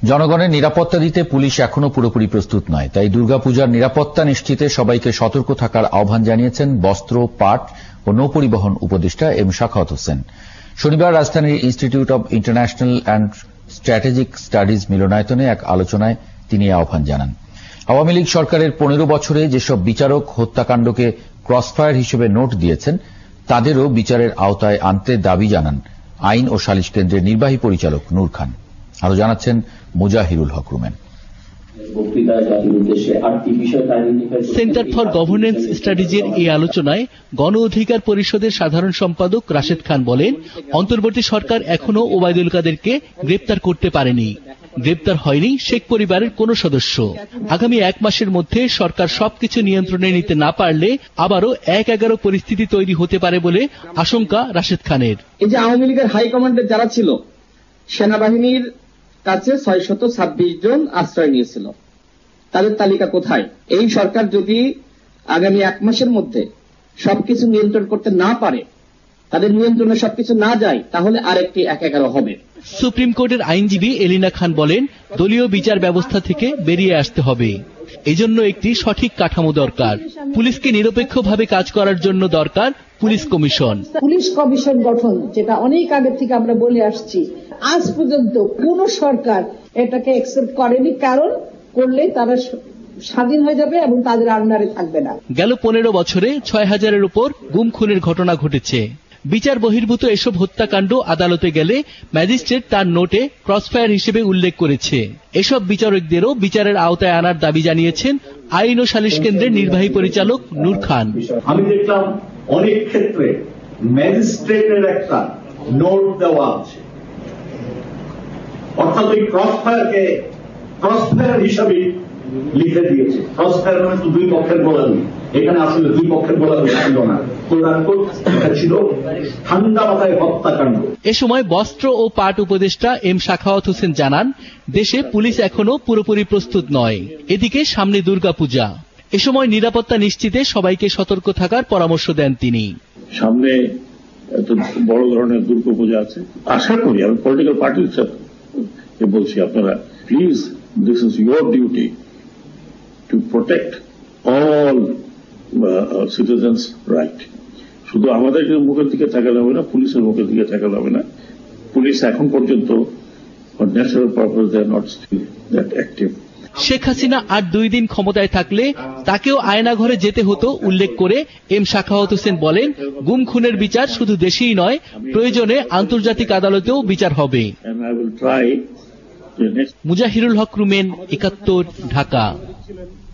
জনগণের নিরাপত্তা দিতে পুলিশ এখনো পুরোপুরি প্রস্তুত নয়, তাই দুর্গাপূজার নিরাপত্তা নিশ্চিতে সবাইকে সতর্ক থাকার আহ্বান জানিয়েছেন বস্ত্র, পাট ও নৌপরিবহন উপদেষ্টা এম শাখাওয়াত হোসেন। শনিবার রাজধানীর institute of international and strategic studies মিলনায়তনে এক আলোচনায় তিনি এই আহ্বান জানান। আওয়ামী লীগ সরকারের 15 বছরে যেসব বিচারক হত্যাকাণ্ডকে ক্রসফায়ার হিসেবে নোট দিয়েছেন তাদেরও বিচারের আওতায় আনতে দাবি জানান আইন ও সালিশ কেন্দ্রের নির্বাহী পরিচালক নূর খান। আরো জানাচ্ছেন মুজাহিরুল হক রুমেন। সেন্টার ফর গভর্নেন্স স্টাডিজের এই আলোচনায় গণ অধিকার পরিষদের সাধারণ সম্পাদক রাশেদ খান বলেন, অন্তর্বর্তী সরকার এখনো ওবায়দুল কাদেরকে গ্রেপ্তার করতে পারেনি। গ্রেপ্তার হয়নি শেখ পরিবারের কোন সদস্য। আগামী 1 মাসের মধ্যে সরকার সবকিছু নিয়ন্ত্রণে নিতে না পারলে আবারও 1-11 পরিস্থিতি তৈরি হতে পারে বলে আশঙ্কা রাশেদ খানের। এই যে আওয়ামী লীগের হাইকমান্ডে যারা ছিল, সেনাবাহিনীর কাছে 626 জন আশ্রয় নিয়েছিল, তাদের তালিকা কোথায়? এই সরকার যদি আগামী 1 মাসের মধ্যে সবকিছু নিয়ন্ত্রণ করতে না পারে, তাদের নিয়ন্ত্রণে সবকিছু না যায়, তাহলে আরেকটি 1-11 হবে। সুপ্রিম কোর্টের আইনজীবী এলিনা খান বলেন, দলীয় বিচার ব্যবস্থা থেকে বেরিয়ে আসতে হবে। এজন্য একটি সঠিক কাঠামো দরকার। পুলিশকে নিরপেক্ষভাবে কাজ করার জন্য দরকার পুলিশ কমিশন। পুলিশ কমিশন গঠন, যেটা অনেক আগে থেকে আমরা বলে আসছি, আজ পর্যন্ত কোন সরকার এটাকে অ্যাকসেপ্ট করেনি। কারণ করলে তারা স্বাধীন হয়ে যাবে এবং তাদের আন্ডারে থাকবে না। গেল 15 বছরে 6000-এর উপর গুম খুনের ঘটনা ঘটেছে। বিচার বহির্ভূত এসব হত্যাকাণ্ড আদালতে গেলে ম্যাজিস্ট্রেট তার নোটে ক্রসফায়ার হিসেবে উল্লেখ করেছে। এসব বিচারকদেরও বিচারের আওতায় আনার দাবি জানিয়েছেন আইন ও সালিশ কেন্দ্রের নির্বাহী পরিচালক নূর খান। আমি দেখলাম অনেক ক্ষেত্রে ম্যাজিস্ট্রেটের একটা নোট দেওয়া আছে, অর্থাৎ ওই ক্রসফায়ারকে ক্রসফায়ার হিসাবে লিখে দিয়েছে। ক্রসফায়ার মানে তো দুই পক্ষের গোলামি, এখানে আসলে দুই পক্ষের গোলামি ছিল না, ছিল ঠান্ডা মাথায় হত্যাকাণ্ড। এ সময় বস্ত্র ও পাট উপদেষ্টা এম শাখাওয়াত হোসেন জানান, দেশে পুলিশ এখনো পুরোপুরি প্রস্তুত নয়। এদিকে সামনে দুর্গাপূজা, এ সময় নিরাপত্তা নিশ্চিতে সবাইকে সতর্ক থাকার পরামর্শ দেন তিনি। সামনে এত বড় ধরনের দুর্গাপূজা আছে, আশা করি আমি পলিটিক্যাল পার্টির সাথে বলছি, আপনারা please, this is your duty to protect all citizens right. শুধু আমাদের মুখের দিকে থাকা যাবে না, পুলিশের মুখের দিকে থাকা যাবে না। পুলিশ এখন পর্যন্ত national purpose they are not still that active. Sheikh Hasina আর 2 দিন ক্ষমতায় থাকলে তাকেও আয়নাঘরে যেতে হতো উল্লেখ করে এম শাখাওয়াত হোসেন বলেন, গুম খুনের বিচার শুধু দেশেই নয়, প্রয়োজনে আন্তর্জাতিক আদালতেও বিচার হবে। মুজাহিরুল হক রুমেন, 71, ঢাকা।